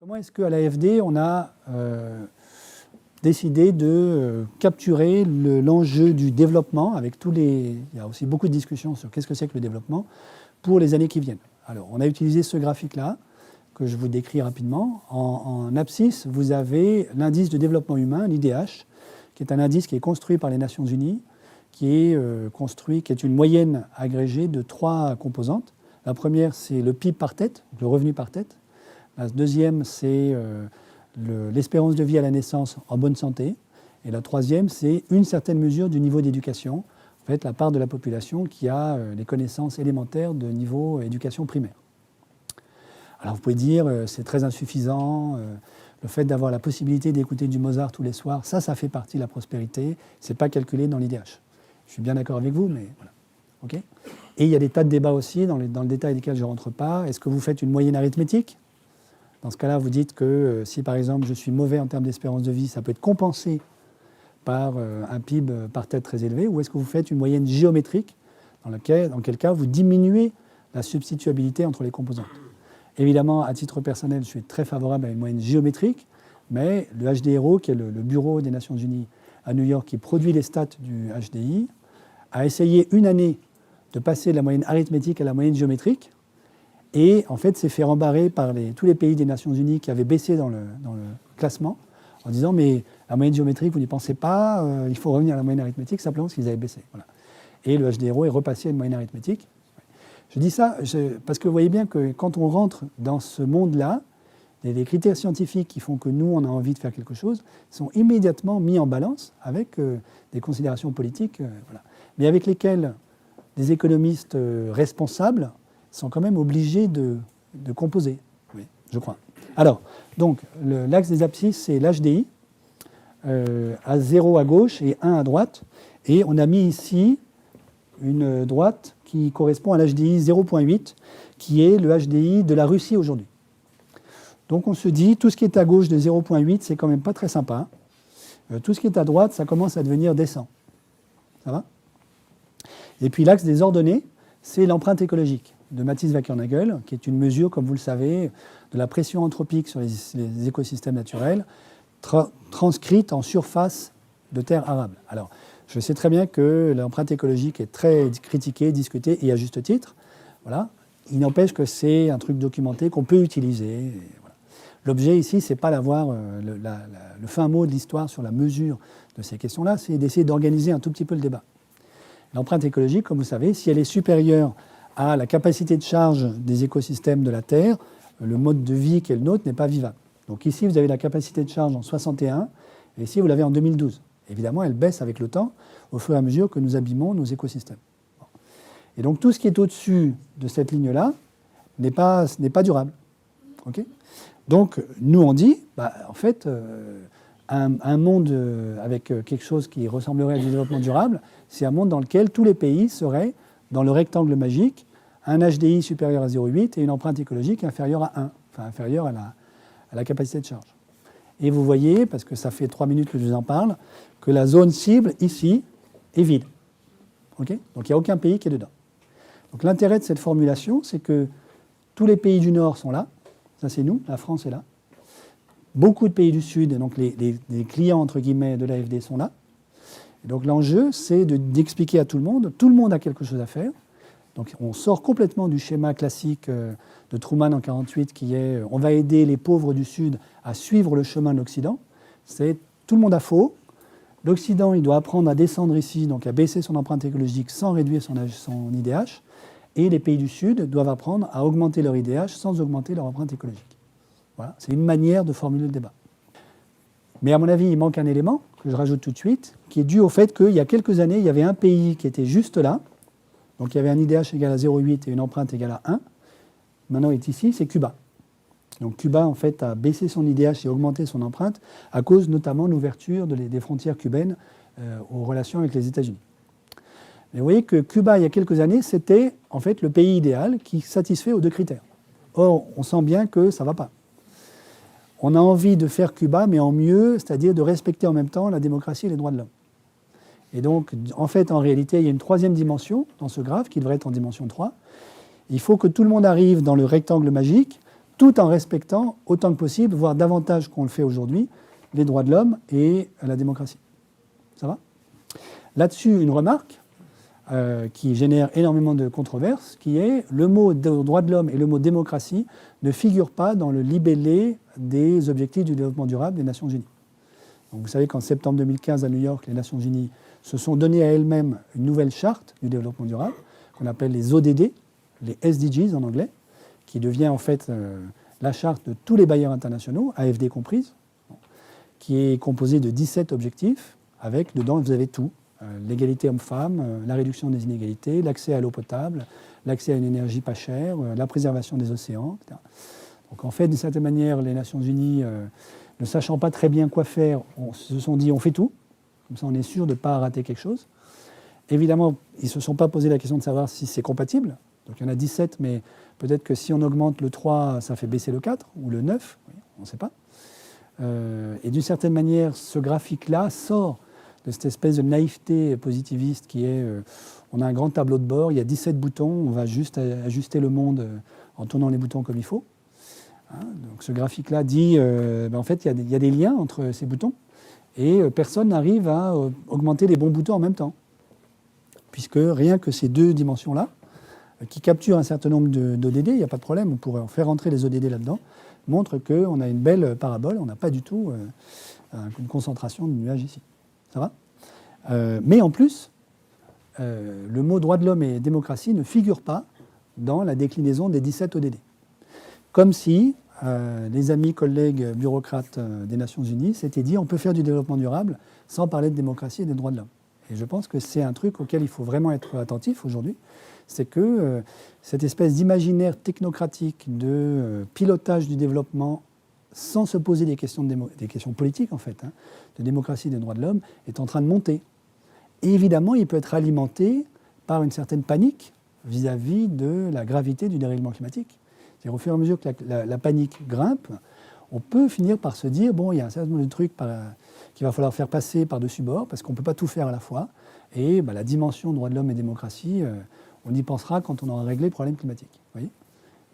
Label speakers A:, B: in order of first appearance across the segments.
A: Comment est-ce qu'à l'AFD, on a décidé de capturer l'enjeu du développement avec tous les... Il y a aussi beaucoup de discussions sur qu'est-ce que c'est que le développement pour les années qui viennent. Alors, on a utilisé ce graphique-là, que je vous décris rapidement. En abscisse, vous avez l'indice de développement humain, l'IDH, qui est un indice qui est construit par les Nations Unies, qui est une moyenne agrégée de 3 composantes. La première, c'est le PIB par tête, le revenu par tête. La deuxième, c'est l'espérance de vie à la naissance en bonne santé. Et la troisième, c'est une certaine mesure du niveau d'éducation, en fait, la part de la population qui a les connaissances élémentaires de niveau éducation primaire. Alors vous pouvez dire, c'est très insuffisant, le fait d'avoir la possibilité d'écouter du Mozart tous les soirs, ça fait partie de la prospérité, ce n'est pas calculé dans l'IDH. Je suis bien d'accord avec vous, mais voilà. Okay. Et il y a des tas de débats aussi, dans le détail desquels je ne rentre pas. Est-ce que vous faites une moyenne arithmétique ? Dans ce cas-là, vous dites que si, par exemple, je suis mauvais en termes d'espérance de vie, ça peut être compensé par un PIB par tête très élevé, ou est-ce que vous faites une moyenne géométrique, dans quel cas vous diminuez la substituabilité entre les composantes. Évidemment, à titre personnel, je suis très favorable à une moyenne géométrique, mais le HDRO, qui est le bureau des Nations Unies à New York, qui produit les stats du HDI, a essayé une année de passer de la moyenne arithmétique à la moyenne géométrique, et en fait s'est fait rembarrer par tous les pays des Nations Unies qui avaient baissé dans le classement, en disant mais la moyenne géométrique, vous n'y pensez pas, il faut revenir à la moyenne arithmétique, simplement parce qu'ils avaient baissé. Voilà. Et le HDRO est repassé à une moyenne arithmétique. Je dis ça parce que vous voyez bien que quand on rentre dans ce monde-là, les critères scientifiques qui font que nous, on a envie de faire quelque chose, sont immédiatement mis en balance avec des considérations politiques, voilà, mais avec lesquelles des économistes responsables sont quand même obligés de composer, oui, je crois. Alors, donc, l'axe des abscisses, c'est l'HDI, à 0 à gauche et 1 à droite, et on a mis ici une droite qui correspond à l'HDI 0,8, qui est le HDI de la Russie aujourd'hui. Donc on se dit, tout ce qui est à gauche de 0,8, c'est quand même pas très sympa. Tout ce qui est à droite, ça commence à devenir décent. Ça va ? Et puis l'axe des ordonnées, c'est l'empreinte écologique de Mathis Wackernagel, qui est une mesure, comme vous le savez, de la pression anthropique sur les écosystèmes naturels, transcrite en surface de terre arable. Alors, je sais très bien que l'empreinte écologique est très critiquée, discutée, et à juste titre. Voilà. Il n'empêche que c'est un truc documenté qu'on peut utiliser. Voilà. L'objet ici, ce n'est pas d'avoir le fin mot de l'histoire sur la mesure de ces questions-là, c'est d'essayer d'organiser un tout petit peu le débat. L'empreinte écologique, comme vous savez, si elle est supérieure à la capacité de charge des écosystèmes de la Terre, le mode de vie qui est le nôtre n'est pas vivable. Donc ici, vous avez la capacité de charge en 61, et ici, vous l'avez en 2012. Évidemment, elle baisse avec le temps, au fur et à mesure que nous abîmons nos écosystèmes. Et donc, tout ce qui est au-dessus de cette ligne-là n'est pas durable. Okay. Donc, nous, on dit, en fait, un monde avec quelque chose qui ressemblerait à du développement durable, c'est un monde dans lequel tous les pays seraient dans le rectangle magique, un HDI supérieur à 0,8 et une empreinte écologique inférieure à 1, enfin inférieure à la capacité de charge. Et vous voyez, parce que ça fait 3 minutes que je vous en parle, que la zone cible, ici, est vide. Okay. Donc il n'y a aucun pays qui est dedans. Donc l'intérêt de cette formulation, c'est que tous les pays du Nord sont là. Ça, c'est nous, la France est là. Beaucoup de pays du Sud, donc les clients, entre guillemets, de l'AFD sont là. Et donc l'enjeu, c'est d'expliquer à tout le monde a quelque chose à faire. Donc on sort complètement du schéma classique de Truman en 1948, qui est on va aider les pauvres du Sud à suivre le chemin de l'Occident. C'est tout le monde a faux. L'Occident, il doit apprendre à descendre ici, donc à baisser son empreinte écologique sans réduire son IDH. Et les pays du Sud doivent apprendre à augmenter leur IDH sans augmenter leur empreinte écologique. Voilà, c'est une manière de formuler le débat. Mais à mon avis, il manque un élément que je rajoute tout de suite, qui est dû au fait qu'il y a quelques années, il y avait un pays qui était juste là. Donc il y avait un IDH égal à 0,8 et une empreinte égale à 1. Maintenant, il est ici, c'est Cuba. Donc Cuba, en fait, a baissé son IDH et augmenté son empreinte à cause notamment de l'ouverture des frontières cubaines aux relations avec les États-Unis. Mais vous voyez que Cuba, il y a quelques années, c'était en fait le pays idéal qui satisfait aux 2 critères. Or, on sent bien que ça ne va pas. On a envie de faire Cuba, mais en mieux, c'est-à-dire de respecter en même temps la démocratie et les droits de l'homme. Et donc, en fait, en réalité, il y a une 3e dimension dans ce graphe, qui devrait être en dimension 3. Il faut que tout le monde arrive dans le rectangle magique tout en respectant autant que possible, voire davantage qu'on le fait aujourd'hui, les droits de l'homme et la démocratie. Ça va ? Là-dessus, une remarque qui génère énormément de controverses, qui est le mot droits de l'homme et le mot démocratie ne figurent pas dans le libellé des objectifs du développement durable des Nations Unies. Donc vous savez qu'en septembre 2015 à New York, les Nations Unies se sont données à elles-mêmes une nouvelle charte du développement durable, qu'on appelle les ODD, les SDGs en anglais, qui devient en fait la charte de tous les bailleurs internationaux, AFD comprise, qui est composée de 17 objectifs, avec dedans vous avez tout. L'égalité homme-femme, la réduction des inégalités, l'accès à l'eau potable, l'accès à une énergie pas chère, la préservation des océans, etc. Donc en fait, d'une certaine manière, les Nations Unies, ne sachant pas très bien quoi faire, se sont dit on fait tout, comme ça on est sûr de ne pas rater quelque chose. Évidemment, ils ne se sont pas posé la question de savoir si c'est compatible. Donc il y en a 17, mais peut-être que si on augmente le 3, ça fait baisser le 4, ou le 9, on ne sait pas. Et d'une certaine manière, ce graphique-là sort de cette espèce de naïveté positiviste qui est on a un grand tableau de bord, il y a 17 boutons, on va juste ajuster le monde en tournant les boutons comme il faut. Hein, donc ce graphique-là dit en fait il y a des liens entre ces boutons et personne n'arrive à augmenter les bons boutons en même temps. Puisque rien que ces deux dimensions-là, qui capturent un certain nombre d'ODD, il n'y a pas de problème, on pourrait en faire entrer les ODD là-dedans, montrent qu'on a une belle parabole, on n'a pas du tout une concentration de nuages ici. Ça va ? Mais en plus, le mot droit de l'homme et démocratie ne figure pas dans la déclinaison des 17 ODD. Comme si les amis, collègues, bureaucrates des Nations Unies s'étaient dit on peut faire du développement durable sans parler de démocratie et des droits de l'homme. Et je pense que c'est un truc auquel il faut vraiment être attentif aujourd'hui, c'est que cette espèce d'imaginaire technocratique de pilotage du développement sans se poser des questions politiques, en fait, hein, de démocratie et des droits de l'homme, est en train de monter. Et évidemment, il peut être alimenté par une certaine panique vis-à-vis de la gravité du dérèglement climatique. C'est-à-dire, au fur et à mesure que la panique grimpe, on peut finir par se dire, bon, il y a un certain nombre de trucs qu'il va falloir faire passer par-dessus bord, parce qu'on ne peut pas tout faire à la fois. Et la dimension droits de l'homme et démocratie, on y pensera quand on aura réglé le problème climatique. Vous voyez ?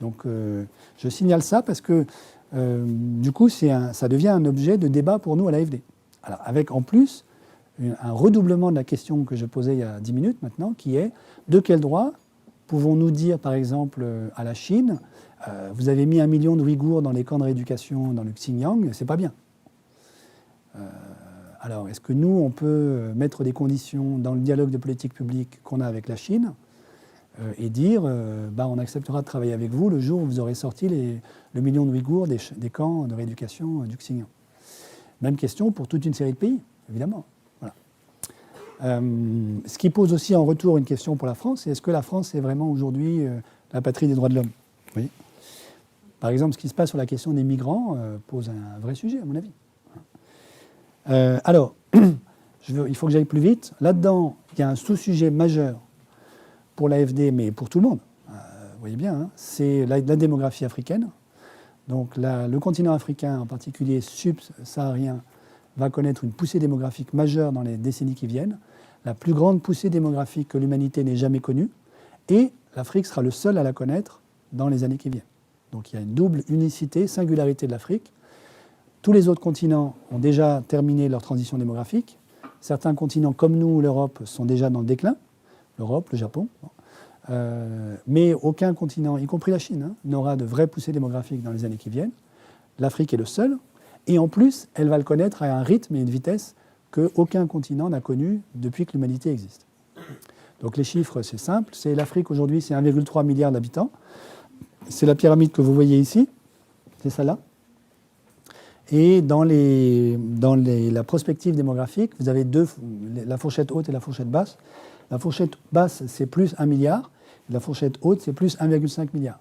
A: Donc, je signale ça parce que du coup, ça devient un objet de débat pour nous à l'AFD. Alors, avec en plus un redoublement de la question que je posais il y a 10 minutes maintenant, qui est de quel droit pouvons-nous dire, par exemple, à la Chine, vous avez mis 1 million de Ouïghours dans les camps de rééducation dans le Xinjiang, c'est pas bien. Alors, est-ce que nous, on peut mettre des conditions dans le dialogue de politique publique qu'on a avec la Chine et dire on acceptera de travailler avec vous le jour où vous aurez sorti le million de Ouïghours des camps de rééducation du Xinjiang. Même question pour toute une série de pays, évidemment. Voilà. Ce qui pose aussi en retour une question pour la France, c'est est-ce que la France est vraiment aujourd'hui la patrie des droits de l'homme ? Oui. Par exemple, ce qui se passe sur la question des migrants pose un vrai sujet, à mon avis. Alors, il faut que j'aille plus vite. Là-dedans, il y a un sous-sujet majeur pour l'AFD, mais pour tout le monde, vous voyez bien, hein, c'est la démographie africaine. Donc le continent africain, en particulier subsaharien, va connaître une poussée démographique majeure dans les décennies qui viennent, la plus grande poussée démographique que l'humanité n'ait jamais connue, et l'Afrique sera le seul à la connaître dans les années qui viennent. Donc il y a une double unicité, singularité de l'Afrique. Tous les autres continents ont déjà terminé leur transition démographique. Certains continents, comme nous, l'Europe, sont déjà dans le déclin. L'Europe, le Japon. Mais aucun continent, y compris la Chine, hein, n'aura de vraie poussée démographique dans les années qui viennent. L'Afrique est le seul. Et en plus, elle va le connaître à un rythme et une vitesse qu'aucun continent n'a connu depuis que l'humanité existe. Donc les chiffres, c'est simple. L'Afrique aujourd'hui, c'est 1,3 milliard d'habitants. C'est la pyramide que vous voyez ici. C'est celle-là. Et dans la prospective démographique, vous avez la fourchette haute et la fourchette basse. La fourchette basse, c'est plus 1 milliard. La fourchette haute, c'est plus 1,5 milliard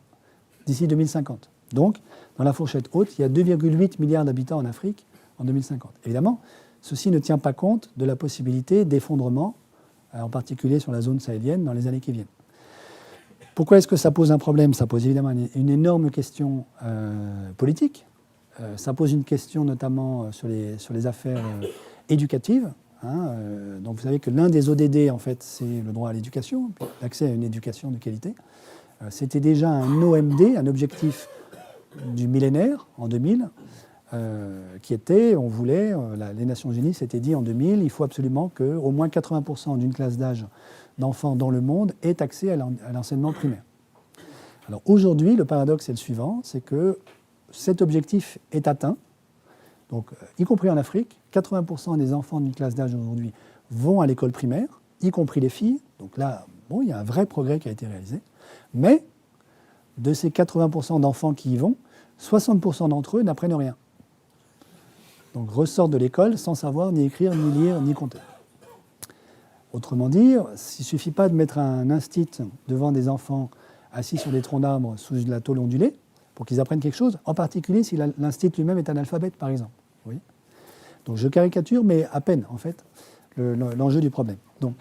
A: d'ici 2050. Donc, dans la fourchette haute, il y a 2,8 milliards d'habitants en Afrique en 2050. Évidemment, ceci ne tient pas compte de la possibilité d'effondrement, en particulier sur la zone sahélienne, dans les années qui viennent. Pourquoi est-ce que ça pose un problème ? Ça pose évidemment une énorme question politique. Ça pose une question notamment sur les affaires éducatives. Hein, donc vous savez que l'un des ODD, en fait, c'est le droit à l'éducation, l'accès à une éducation de qualité. C'était déjà un OMD, un objectif du millénaire, en 2000, qui était, on voulait, les Nations Unies s'étaient dit en 2000, il faut absolument qu'au moins 80% d'une classe d'âge d'enfants dans le monde ait accès à l'enseignement primaire. Alors aujourd'hui, le paradoxe est le suivant, c'est que cet objectif est atteint, donc y compris en Afrique, 80% des enfants d'une classe d'âge aujourd'hui vont à l'école primaire, y compris les filles, donc là, bon, il y a un vrai progrès qui a été réalisé, mais de ces 80% d'enfants qui y vont, 60% d'entre eux n'apprennent rien. Donc ressortent de l'école sans savoir ni écrire, ni lire, ni compter. Autrement dit, il ne suffit pas de mettre un instit devant des enfants assis sur des troncs d'arbres sous de la tôle ondulée pour qu'ils apprennent quelque chose, en particulier si l'instit lui-même est analphabète, par exemple. Oui. Donc je caricature, mais à peine, en fait, l'enjeu du problème. Donc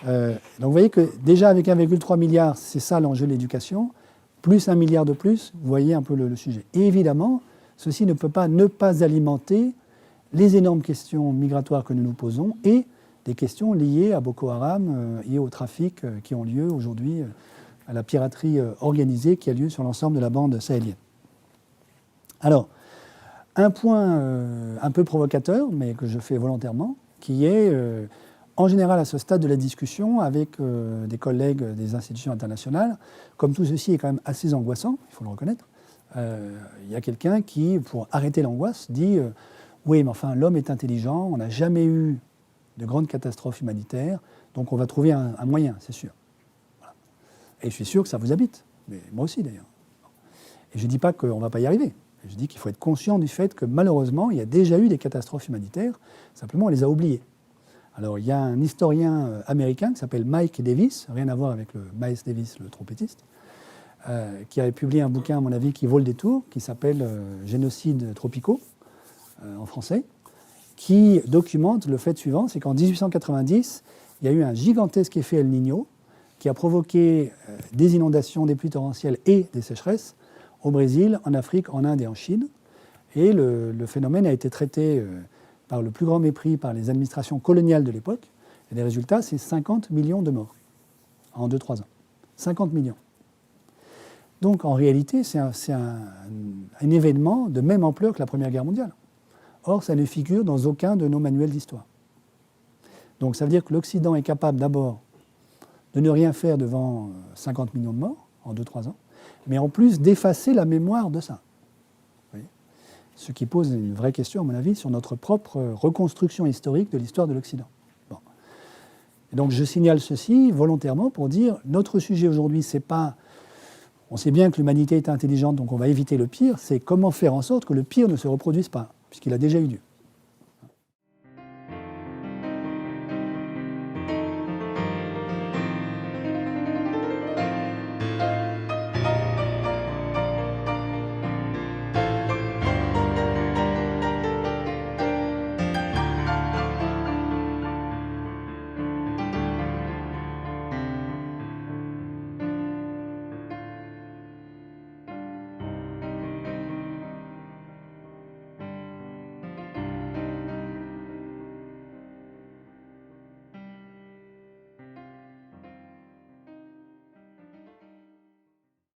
A: vous voyez que déjà avec 1,3 milliard, c'est ça l'enjeu de l'éducation, plus 1 milliard de plus, vous voyez un peu le sujet. Et évidemment, ceci ne peut pas ne pas alimenter les énormes questions migratoires que nous nous posons et des questions liées à Boko Haram et au trafic qui ont lieu aujourd'hui, à la piraterie organisée qui a lieu sur l'ensemble de la bande sahélienne. Alors, un point un peu provocateur, mais que je fais volontairement, qui est, en général à ce stade de la discussion, avec des collègues des institutions internationales, comme tout ceci est quand même assez angoissant, il faut le reconnaître, il y a quelqu'un qui, pour arrêter l'angoisse, dit oui, mais enfin, l'homme est intelligent, on n'a jamais eu de grandes catastrophes humanitaires, donc on va trouver un moyen, c'est sûr. Voilà. Et je suis sûr que ça vous habite, mais moi aussi d'ailleurs. Et je ne dis pas qu'on ne va pas y arriver. Je dis qu'il faut être conscient du fait que malheureusement, il y a déjà eu des catastrophes humanitaires, simplement on les a oubliées. Alors il y a un historien américain qui s'appelle Mike Davis, rien à voir avec le Miles Davis, le trompettiste, qui avait publié un bouquin, à mon avis, qui vaut le détour, qui s'appelle Génocides tropicaux, en français, qui documente le fait suivant, c'est qu'en 1890, il y a eu un gigantesque effet El Niño qui a provoqué des inondations, des pluies torrentielles et des sécheresses au Brésil, en Afrique, en Inde et en Chine. Et le phénomène a été traité par le plus grand mépris par les administrations coloniales de l'époque. Et les résultats, c'est 50 millions de morts en 2-3 ans. 50 millions. Donc en réalité, c'est un événement de même ampleur que la Première Guerre mondiale. Or, ça ne figure dans aucun de nos manuels d'histoire. Donc ça veut dire que l'Occident est capable d'abord de ne rien faire devant 50 millions de morts en 2-3 ans, mais en plus d'effacer la mémoire de ça. Vous voyez ? Ce qui pose une vraie question, à mon avis, sur notre propre reconstruction historique de l'histoire de l'Occident. Bon. Et donc je signale ceci volontairement pour dire, notre sujet aujourd'hui, c'est pas... On sait bien que l'humanité est intelligente, donc on va éviter le pire, c'est comment faire en sorte que le pire ne se reproduise pas, puisqu'il a déjà eu lieu.